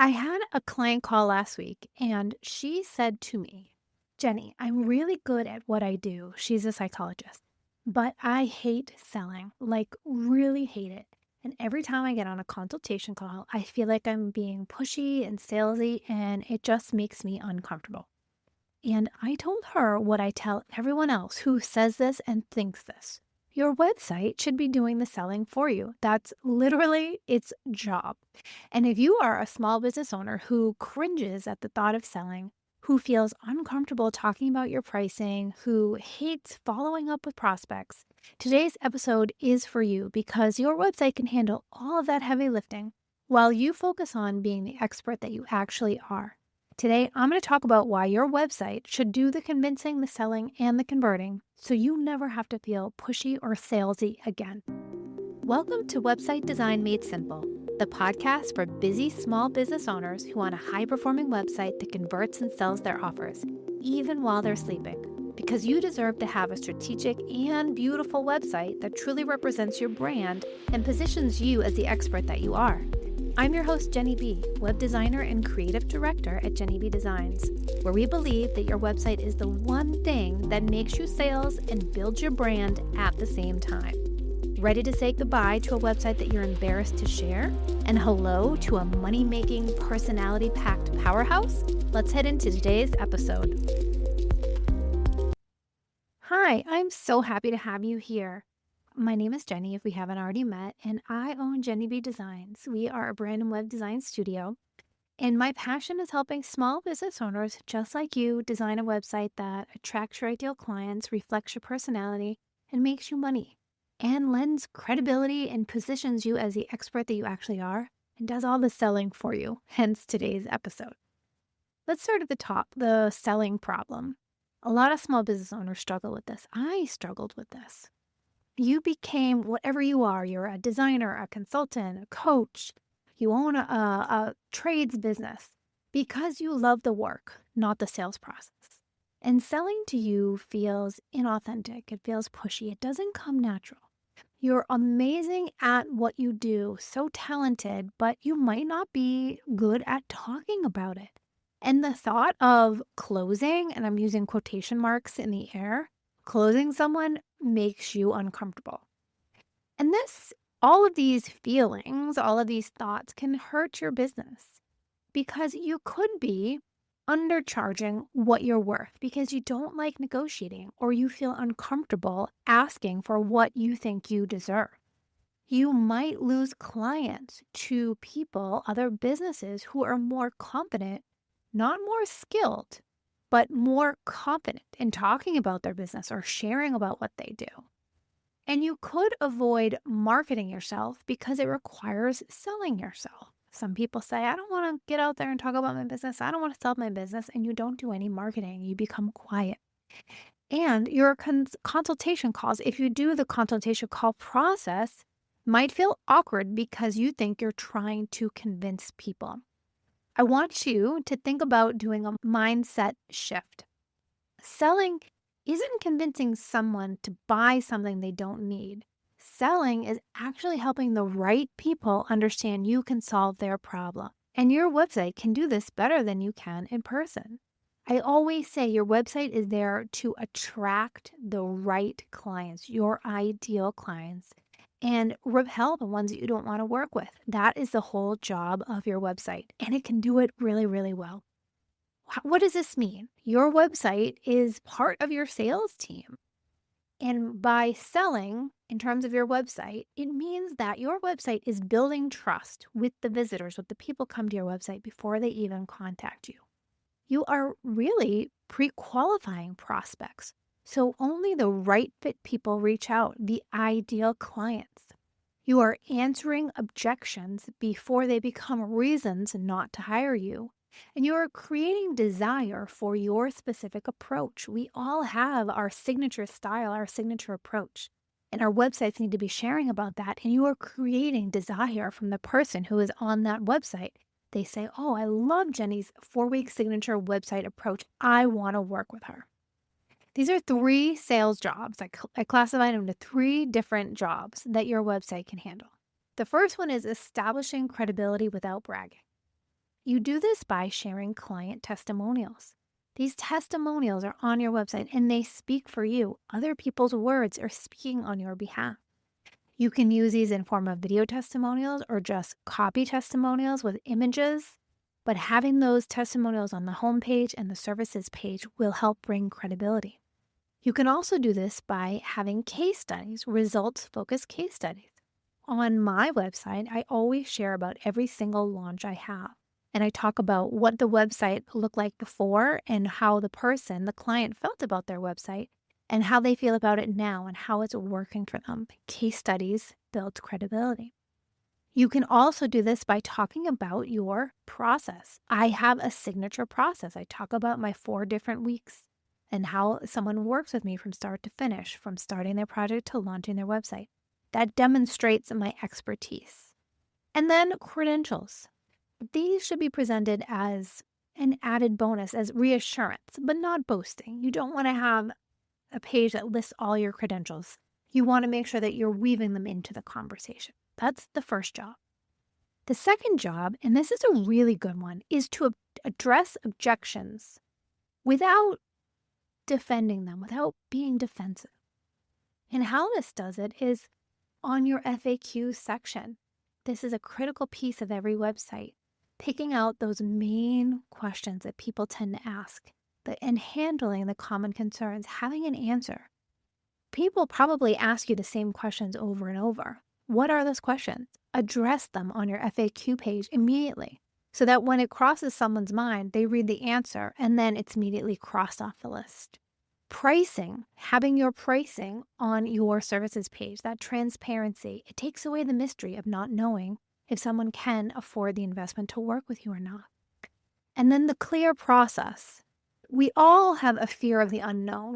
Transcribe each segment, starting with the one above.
I had a client call last week and she said to me, Jenny, I'm really good at what I do. She's a psychologist, but I hate selling, like, really hate it. And every time I get on a consultation call, I feel like I'm being pushy and salesy, and it just makes me uncomfortable. And I told her what I tell everyone else who says this and thinks this. Your website should be doing the selling for you. That's literally its job. And if you are a small business owner who cringes at the thought of selling, who feels uncomfortable talking about your pricing, who hates following up with prospects, today's episode is for you because your website can handle all of that heavy lifting while you focus on being the expert that you actually are. Today, I'm going to talk about why your website should do the convincing, the selling, and the converting so you never have to feel pushy or salesy again. Welcome to Website Design Made Simple, the podcast for busy small business owners who want a high-performing website that converts and sells their offers, even while they're sleeping. Because you deserve to have a strategic and beautiful website that truly represents your brand and positions you as the expert that you are. I'm your host, Jenny B, web designer and creative director at Jenny B Designs, where we believe that your website is the one thing that makes you sales and builds your brand at the same time. Ready to say goodbye to a website that you're embarrassed to share? And hello to a money-making, personality-packed powerhouse? Let's head into today's episode. Hi, I'm so happy to have you here. My name is Jenny, if we haven't already met, and I own Jenny B Designs. We are a brand and web design studio, and my passion is helping small business owners just like you design a website that attracts your ideal clients, reflects your personality, and makes you money, and lends credibility and positions you as the expert that you actually are, and does all the selling for you, hence today's episode. Let's start at the top, the selling problem. A lot of small business owners struggle with this. I struggled with this. You became whatever you are. You're a designer, a consultant, a coach. You own a trades business because you love the work, not the sales process. And selling to you feels inauthentic. It feels pushy. It doesn't come natural. You're amazing at what you do, so talented, but you might not be good at talking about it. And the thought of closing, and I'm using quotation marks in the air, closing someone makes you uncomfortable. And all of these feelings, all of these thoughts can hurt your business because you could be undercharging what you're worth because you don't like negotiating or you feel uncomfortable asking for what you think you deserve. You might lose clients to people, other businesses who are more confident, not more skilled, but more confident in talking about their business or sharing about what they do. And you could avoid marketing yourself because it requires selling yourself. Some people say, I don't want to get out there and talk about my business. I don't want to sell my business. And you don't do any marketing. You become quiet. And your consultation calls, if you do the consultation call process, might feel awkward because you think you're trying to convince people. I want you to think about doing a mindset shift. Selling isn't convincing someone to buy something they don't need. Selling is actually helping the right people understand you can solve their problem. And your website can do this better than you can in person. I always say your website is there to attract the right clients, your ideal clients, and repel the ones that you don't want to work with. That is the whole job of your website, and it can do it really, really well. What does this mean? Your website is part of your sales team. And by selling in terms of your website, it means that your website is building trust with the visitors, with the people come to your website before they even contact you. You are really pre-qualifying prospects. So only the right fit people reach out, the ideal clients. You are answering objections before they become reasons not to hire you. And you are creating desire for your specific approach. We all have our signature style, our signature approach. And our websites need to be sharing about that. And you are creating desire from the person who is on that website. They say, oh, I love Jenny's 4-week signature website approach. I want to work with her. These are 3 sales jobs. I classified them into 3 different jobs that your website can handle. The first one is establishing credibility without bragging. You do this by sharing client testimonials. These testimonials are on your website and they speak for you. Other people's words are speaking on your behalf. You can use these in form of video testimonials or just copy testimonials with images, but having those testimonials on the homepage and the services page will help bring credibility. You can also do this by having case studies, results-focused case studies. On my website, I always share about every single launch I have. And I talk about what the website looked like before and how the client felt about their website and how they feel about it now and how it's working for them. Case studies build credibility. You can also do this by talking about your process. I have a signature process. I talk about my 4 different weeks and how someone works with me from start to finish, from starting their project to launching their website. That demonstrates my expertise. And then credentials. These should be presented as an added bonus, as reassurance, but not boasting. You don't want to have a page that lists all your credentials. You want to make sure that you're weaving them into the conversation. That's the first job. The second job, and this is a really good one, is to address objections without defending them, without being defensive. And how this does it is on your FAQ section. This is a critical piece of every website, picking out those main questions that people tend to ask and handling the common concerns, having an answer. People probably ask you the same questions over and over. What are those questions? Address them on your FAQ page immediately so that when it crosses someone's mind, they read the answer and then it's immediately crossed off the list. Pricing, having your pricing on your services page, that transparency, it takes away the mystery of not knowing if someone can afford the investment to work with you or not. And then the clear process. We all have a fear of the unknown.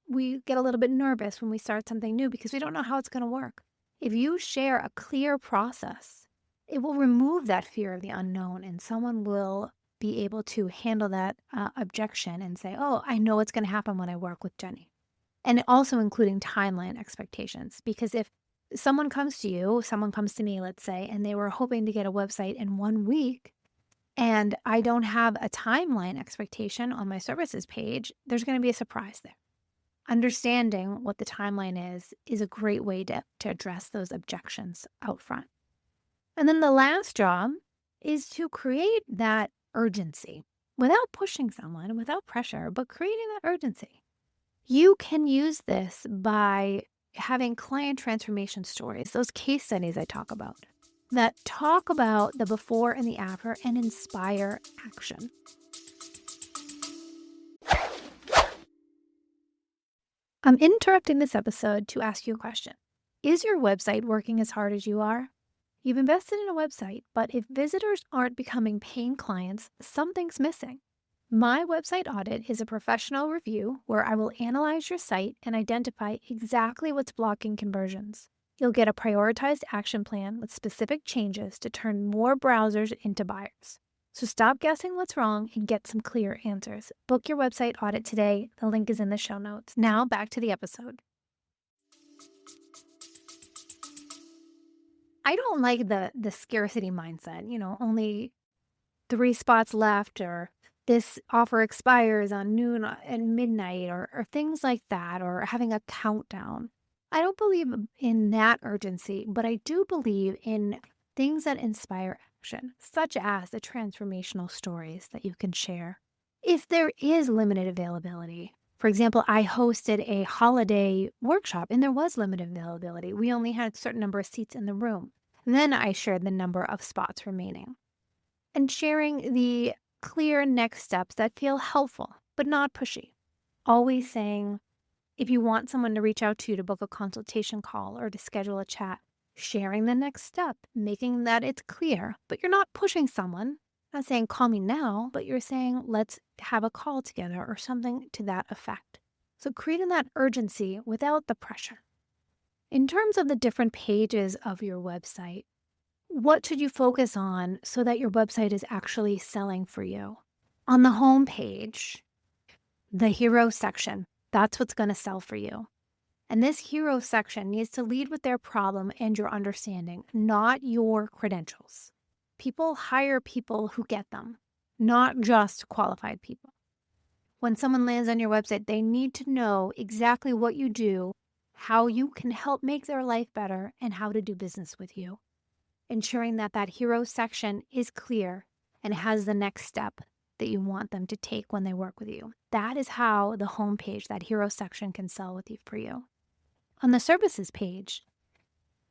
We get a little bit nervous when we start something new because we don't know how it's going to work. If you share a clear process, it will remove that fear of the unknown and someone will be able to handle that objection and say, oh, I know what's going to happen when I work with Jenny. And also including timeline expectations, because if someone comes to me, let's say, and they were hoping to get a website in 1 week, and I don't have a timeline expectation on my services page, there's going to be a surprise there. Understanding what the timeline is a great way to address those objections out front. And then the last job is to create that urgency without pushing someone, without pressure, but creating that urgency. You can use this by having client transformation stories, those case studies I talk about, that talk about the before and the after and inspire action. I'm interrupting this episode to ask you a question. Is your website working as hard as you are? You've invested in a website, but if visitors aren't becoming paying clients, something's missing. My website audit is a professional review where I will analyze your site and identify exactly what's blocking conversions. You'll get a prioritized action plan with specific changes to turn more browsers into buyers. So stop guessing what's wrong and get some clear answers. Book your website audit today. The link is in the show notes. Now back to the episode. I don't like the scarcity mindset, only 3 spots left, or this offer expires on noon and midnight, or things like that, or having a countdown. I don't believe in that urgency, but I do believe in things that inspire action, such as the transformational stories that you can share. If there is limited availability, for example, I hosted a holiday workshop and there was limited availability. We only had a certain number of seats in the room. Then I shared the number of spots remaining. And sharing the clear next steps that feel helpful, but not pushy. Always saying, if you want someone to reach out to you to book a consultation call or to schedule a chat, sharing the next step, making that it's clear, but you're not pushing someone. Not saying, call me now, but you're saying, let's have a call together or something to that effect. So creating that urgency without the pressure. In terms of the different pages of your website, what should you focus on so that your website is actually selling for you? On the home page, the hero section, that's what's going to sell for you. And this hero section needs to lead with their problem and your understanding, not your credentials. People hire people who get them, not just qualified people. When someone lands on your website, they need to know exactly what you do, how you can help make their life better, and how to do business with you. Ensuring that that hero section is clear and has the next step that you want them to take when they work with you. That is how the homepage, that hero section, can sell with you for you. On the services page,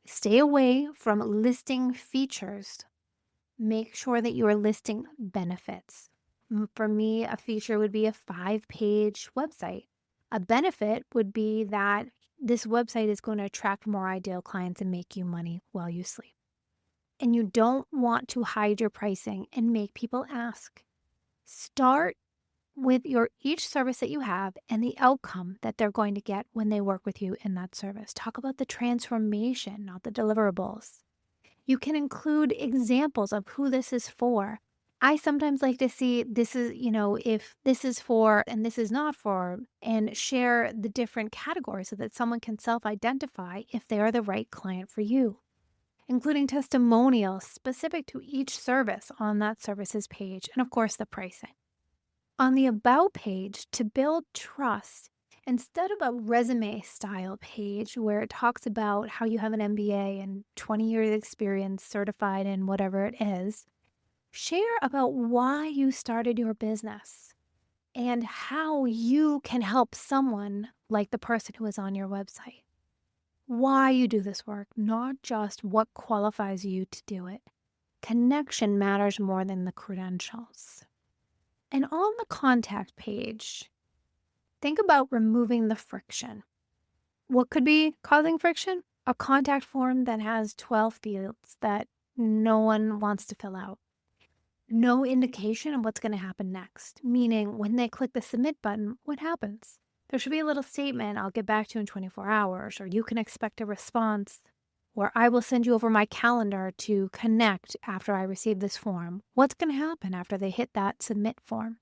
stay away from listing features. Make sure that you are listing benefits. For me, a feature would be a 5-page website. A benefit would be that this website is going to attract more ideal clients and make you money while you sleep. And you don't want to hide your pricing and make people ask. Start with each service that you have and the outcome that they're going to get when they work with you in that service. Talk about the transformation, not the deliverables. You can include examples of who this is for. I sometimes like to see this is, if this is for and this is not for, and share the different categories so that someone can self-identify if they are the right client for you. Including testimonials specific to each service on that services page, and of course the pricing. On the About page, to build trust, instead of a resume style page where it talks about how you have an MBA and 20 years experience certified in whatever it is, share about why you started your business and how you can help someone like the person who is on your website. Why you do this work, not just what qualifies you to do it. Connection matters more than the credentials. And on the contact page, think about removing the friction. What could be causing friction? A contact form that has 12 fields that no one wants to fill out. No indication of what's going to happen next, meaning when they click the submit button, what happens? There should be a little statement, I'll get back to you in 24 hours, or you can expect a response, or I will send you over my calendar to connect after I receive this form. What's going to happen after they hit that submit form?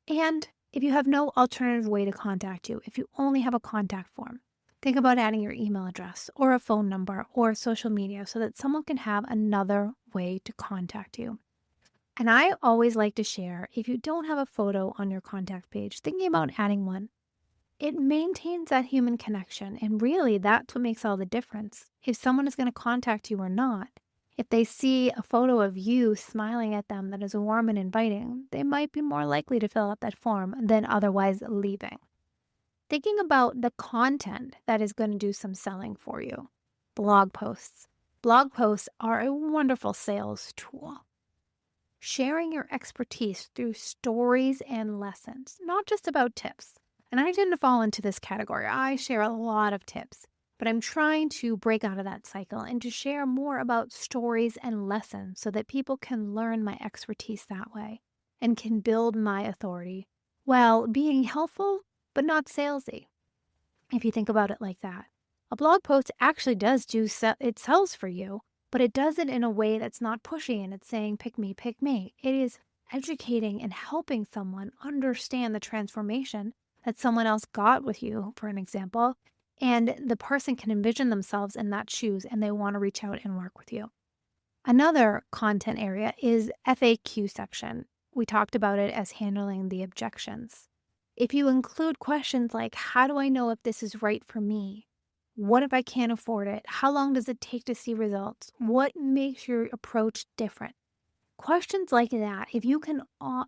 And if you have no alternative way to contact you, if you only have a contact form, think about adding your email address or a phone number or social media so that someone can have another way to contact you. And I always like to share, if you don't have a photo on your contact page, thinking about adding one. It maintains that human connection, and really that's what makes all the difference. If someone is going to contact you or not, if they see a photo of you smiling at them that is warm and inviting, they might be more likely to fill out that form than otherwise leaving. Thinking about the content that is going to do some selling for you. Blog posts. Blog posts are a wonderful sales tool. Sharing your expertise through stories and lessons, not just about tips. And I tend to fall into this category. I share a lot of tips, but I'm trying to break out of that cycle and to share more about stories and lessons so that people can learn my expertise that way and can build my authority while being helpful, but not salesy. If you think about it like that, a blog post actually does it sells for you, but it does it in a way that's not pushy and it's saying, pick me, pick me. It is educating and helping someone understand the transformation that someone else got with you, for an example, and the person can envision themselves in that shoes and they want to reach out and work with you. Another content area is FAQ section. We talked about it as handling the objections. If you include questions like, how do I know if this is right for me? What if I can't afford it? How long does it take to see results? What makes your approach different? Questions like that, if you can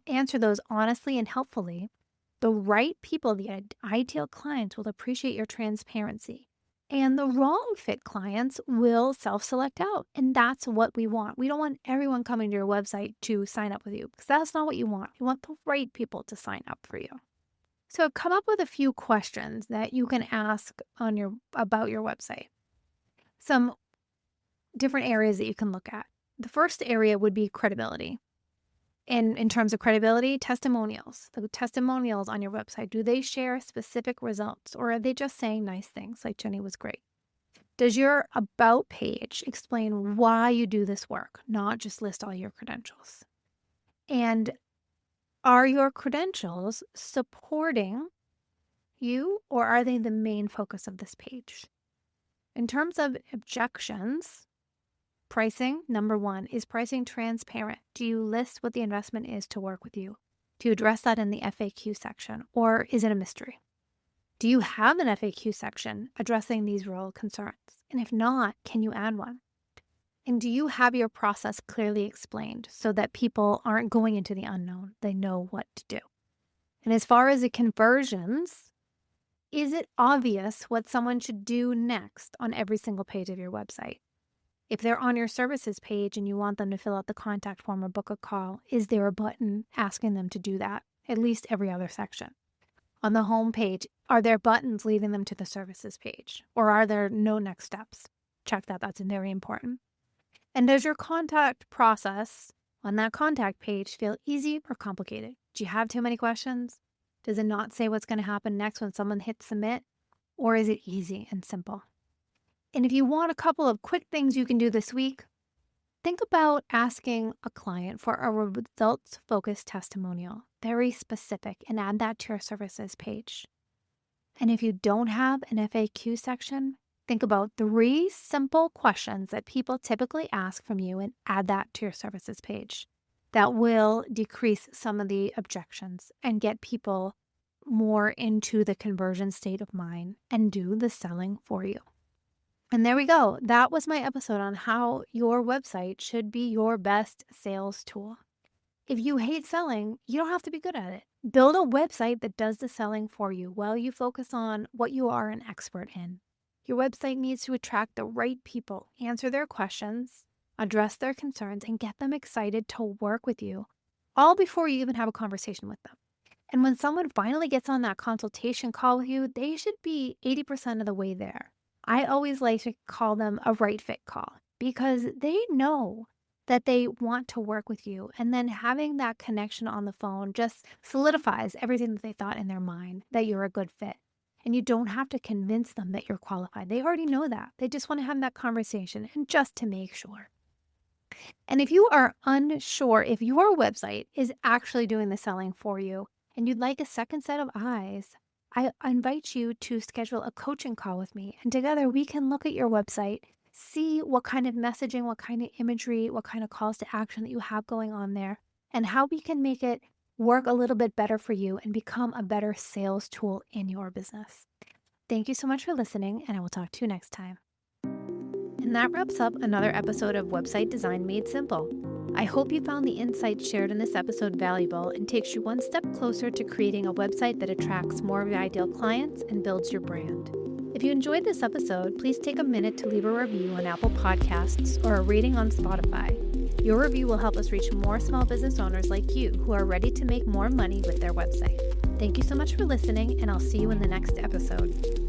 answer those honestly and helpfully, the right people, the ideal clients, will appreciate your transparency. And the wrong fit clients will self-select out. And that's what we want. We don't want everyone coming to your website to sign up with you because that's not what you want. You want the right people to sign up for you. So come up with a few questions that you can ask about your website. Some different areas that you can look at. The first area would be credibility. And in terms of credibility, testimonials. The testimonials on your website, do they share specific results or are they just saying nice things like Jenny was great? Does your About page explain why you do this work, not just list all your credentials? And are your credentials supporting you or are they the main focus of this page? In terms of objections, Pricing, number one, is pricing transparent? Do you list what the investment is to work with you? Do you address that in the FAQ section, or is it a mystery? Do you have an FAQ section addressing these real concerns? And if not, can you add one? And do you have your process clearly explained so that people aren't going into the unknown? They know what to do. And as far as the conversions, is it obvious what someone should do next on every single page of your website? If they're on your services page and you want them to fill out the contact form or book a call, is there a button asking them to do that? At least every other section. On the home page, are there buttons leading them to the services page? Or are there no next steps? Check that. That's very important. And does your contact process on that contact page feel easy or complicated? Do you have too many questions? Does it not say what's going to happen next when someone hits submit? Or is it easy and simple? And if you want a couple of quick things you can do this week, think about asking a client for a results-focused testimonial, very specific, and add that to your services page. And if you don't have an FAQ section, think about 3 simple questions that people typically ask from you and add that to your services page. That will decrease some of the objections and get people more into the conversion state of mind and do the selling for you. And there we go. That was my episode on how your website should be your best sales tool. If you hate selling, you don't have to be good at it. Build a website that does the selling for you while you focus on what you are an expert in. Your website needs to attract the right people, answer their questions, address their concerns, and get them excited to work with you, all before you even have a conversation with them. And when someone finally gets on that consultation call with you, they should be 80% of the way there. I always like to call them a right fit call because they know that they want to work with you. And then having that connection on the phone just solidifies everything that they thought in their mind, that you're a good fit. And you don't have to convince them that you're qualified. They already know that. They just want to have that conversation and just to make sure. And if you are unsure if your website is actually doing the selling for you and you'd like a second set of eyes, I invite you to schedule a coaching call with me, and together we can look at your website, see what kind of messaging, what kind of imagery, what kind of calls to action that you have going on there, and how we can make it work a little bit better for you and become a better sales tool in your business. Thank you so much for listening, and I will talk to you next time. And that wraps up another episode of Website Design Made Simple. I hope you found the insights shared in this episode valuable and takes you one step closer to creating a website that attracts more of your ideal clients and builds your brand. If you enjoyed this episode, please take a minute to leave a review on Apple Podcasts or a rating on Spotify. Your review will help us reach more small business owners like you who are ready to make more money with their website. Thank you so much for listening, and I'll see you in the next episode.